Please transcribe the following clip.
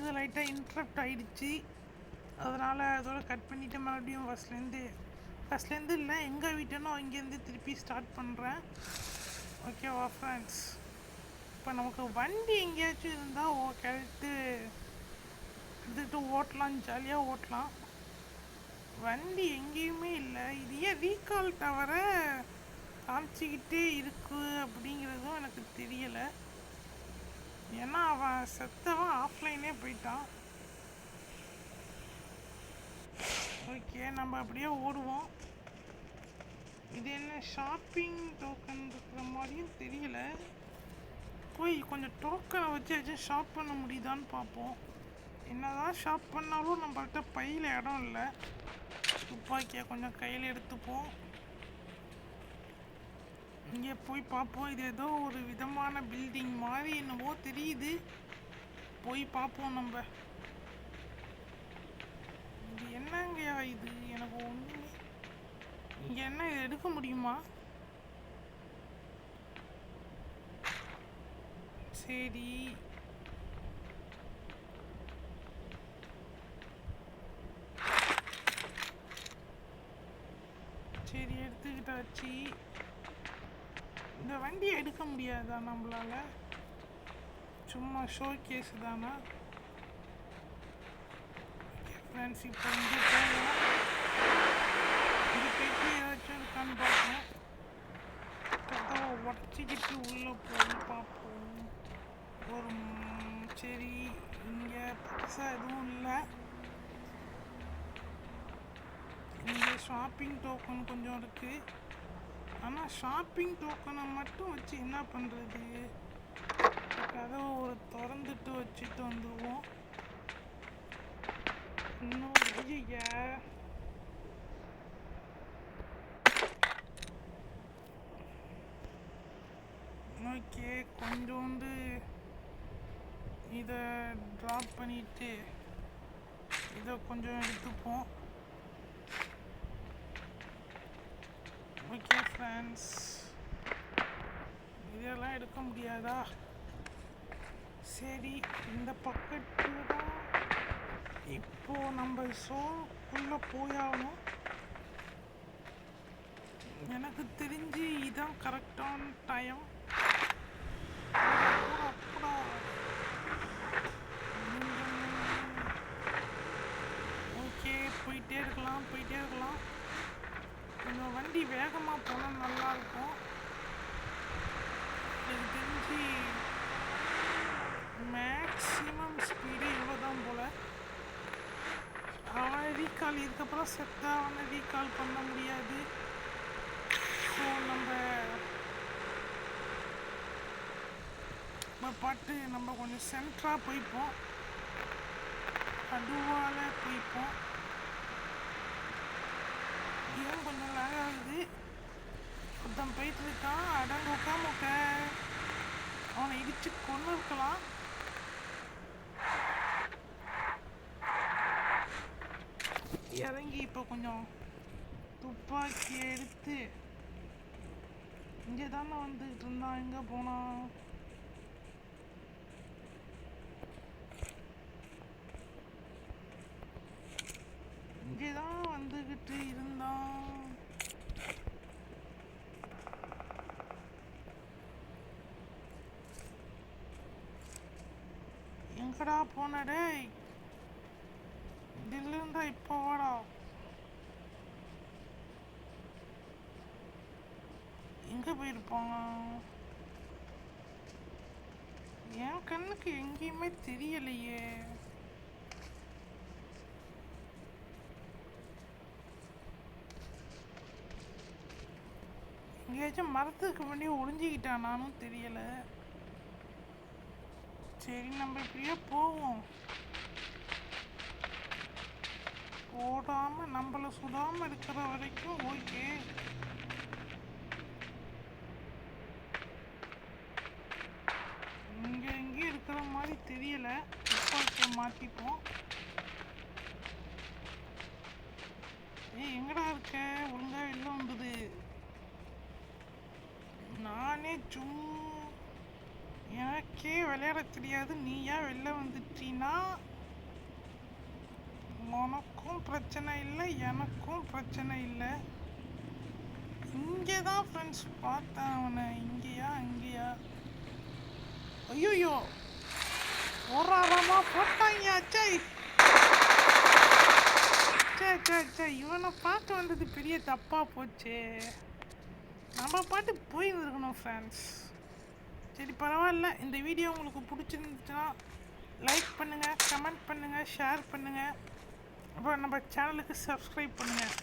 இது லைட்டாக இன்ட்ரப்ட் ஆகிடுச்சு. அதனால் அதோட கட் பண்ணிவிட்டு மறுபடியும் ஃபஸ்ட்லேருந்து இல்லை எங்கே விட்டனோ இங்கேருந்து திருப்பி ஸ்டார்ட் பண்ணுறேன். ஓகேவா ஃப்ரெண்ட்ஸ்? இப்போ நமக்கு வண்டி எங்கேயாச்சும் இருந்தால் எடுத்துகிட்டு ஓட்டலாம், ஜாலியாக ஓட்டலாம். வண்டி எங்கேயுமே இல்லை. இது ஏன் ரீகால் டவரை காமிச்சிக்கிட்டே இருக்கு அப்படிங்கிறதும் எனக்கு தெரியலை. ஏன்னா அவன் செத்தவன் ஆஃப்லைனே போயிட்டான். ஓகே, நம்ம அப்படியே ஓடுவோம். இது என்ன ஷாப்பிங் டோக்கன் இருக்கிற மாதிரியும் தெரியல. போய் கொஞ்சம் டோக்கனை வச்சு ஷாப் பண்ண முடியுதான்னு பார்ப்போம். என்னதான் ஷாப் பண்ணாலும் நம்மள்கிட்ட பையில் இடம் இல்லை. துப்பாக்கியை கொஞ்சம் கையில் எடுத்துப்போம். இங்கே போய் பார்ப்போம். இது ஏதோ ஒரு விதமான பில்டிங் மாதிரி என்னவோ தெரியுது. போய் பார்ப்போம். நம்ம இது என்னங்கயா இது? எனக்கு ஒன்றுமே இங்கே என்ன இது எடுக்க முடியுமா? சரி, சரி எடுத்துக்கிட்டாச்சு. இந்த வண்டியை எடுக்க முடியாதா நம்மளால? சும்மா ஷோ கேஸ் தானா? ஃப்ரெண்ட்ஸ், இப்போ இங்கே போவோம். இங்கே போயிட்டு ஏதாச்சும் இருக்கான்னு பார்ப்போம். கதவை உடச்சிக்கிட்டு உள்ளே போய் பார்ப்போம். சரி, இங்கே பெருசாக எதுவும் இல்லை. இங்கே ஷாப்பிங் டோக்கன் கொஞ்சம் இருக்குது. ஆனால் ஷாப்பிங் டோக்கனை மட்டும் வச்சு என்ன பண்ணுறது? கதவை திறந்துட்டு வச்சுட்டு வந்துடுவோம். இன்னும் ஓகே, கொஞ்சோண்டு இதை ட்ராப் பண்ணிட்டு இதை கொஞ்சம் எடுத்துப்போம். ஓகே ஃப்ரெண்ட்ஸ், இதெல்லாம் எடுக்க முடியாதா? சரி, இந்த பக்கத்தில் தான் இப்போது நம்ம ஷோக்குள்ளே போயாகணும். எனக்கு தெரிஞ்சு இதுதான் கரெக்டான டைம். ஓகே, போயிட்டே இருக்கலாம். கொஞ்சம் வண்டி வேகமாக போனால் நல்லாயிருக்கும். எனக்கு தெரிஞ்சு மேக்ஸிமம் ஸ்பீடு இவ்வளோ தான் போல். அவனை ரீகால் இதுக்கப்புறம் செத்தா அவனை ரீகால் பண்ண முடியாது. ஸோ நம்ம பாட்டு நம்ம கொஞ்சம் சென்டராக போய்ப்போம். அதுவால் போய்ப்போம். ஏன் கொஞ்சம் லேக் ஆகுது. ஒருத்தன் போயிட்டு இருக்கான். உட்காமுக்க அவனை இடிச்சு கொண்டு இருக்கலாம். இறங்கி இப்போ கொஞ்சம் துப்பாக்கி எடுத்து இங்கே தானே வந்துக்கிட்டு இருந்தான். எங்கே போனான்? இங்கே தான் வந்துக்கிட்டு இருந்தான். எங்கடா போனடே? தில்லுண்டா இப்போ வாடா. எங்கே போயிருப்பாங்க? என் கண்ணுக்கு எங்கேயுமே தெரியலையே. எங்கேயாச்சும் மரத்துக்கு முன்னாடி ஒளிஞ்சிக்கிட்டானானும் தெரியலை. சரி, நம்ம இப்படியே போவோம். ஓடாமல் நம்மளை சுடாமல் இருக்கிற வரைக்கும் ஓகே. இங்கே எங்கேயும் இருக்கிற மாதிரி தெரியலை. துப்பாக்கியை மாற்றிப்போம். எங்கடா இருக்க? ஒழுங்காக வெளில வந்தது. நானே எனக்கே விளையாட தெரியாது. நீயா வெளில வந்துட்டீன்னா உனக்கும் பிரச்சனை இல்லை, எனக்கும் பிரச்சனை இல்லை. இங்கே தான் ஃப்ரெண்ட்ஸ் பார்த்தேன் அவனை. இங்கேயா இங்கேயா? ஐயோ ஓராரமா போட்டாங்க. அச்சை சே இவனை பார்க்க வந்தது பெரிய தப்பாக போச்சு. நம்ம பாட்டு போயிருந்துருக்கணும் ஃப்ரெண்ட்ஸ். சரி பரவாயில்ல. இந்த வீடியோ உங்களுக்கு பிடிச்சிருந்துச்சுன்னா லைக் பண்ணுங்கள், கமெண்ட் பண்ணுங்கள், ஷேர் பண்ணுங்கள். அப்புறம் நம்ம சேனலுக்கு சப்ஸ்கிரைப் பண்ணுங்கள்.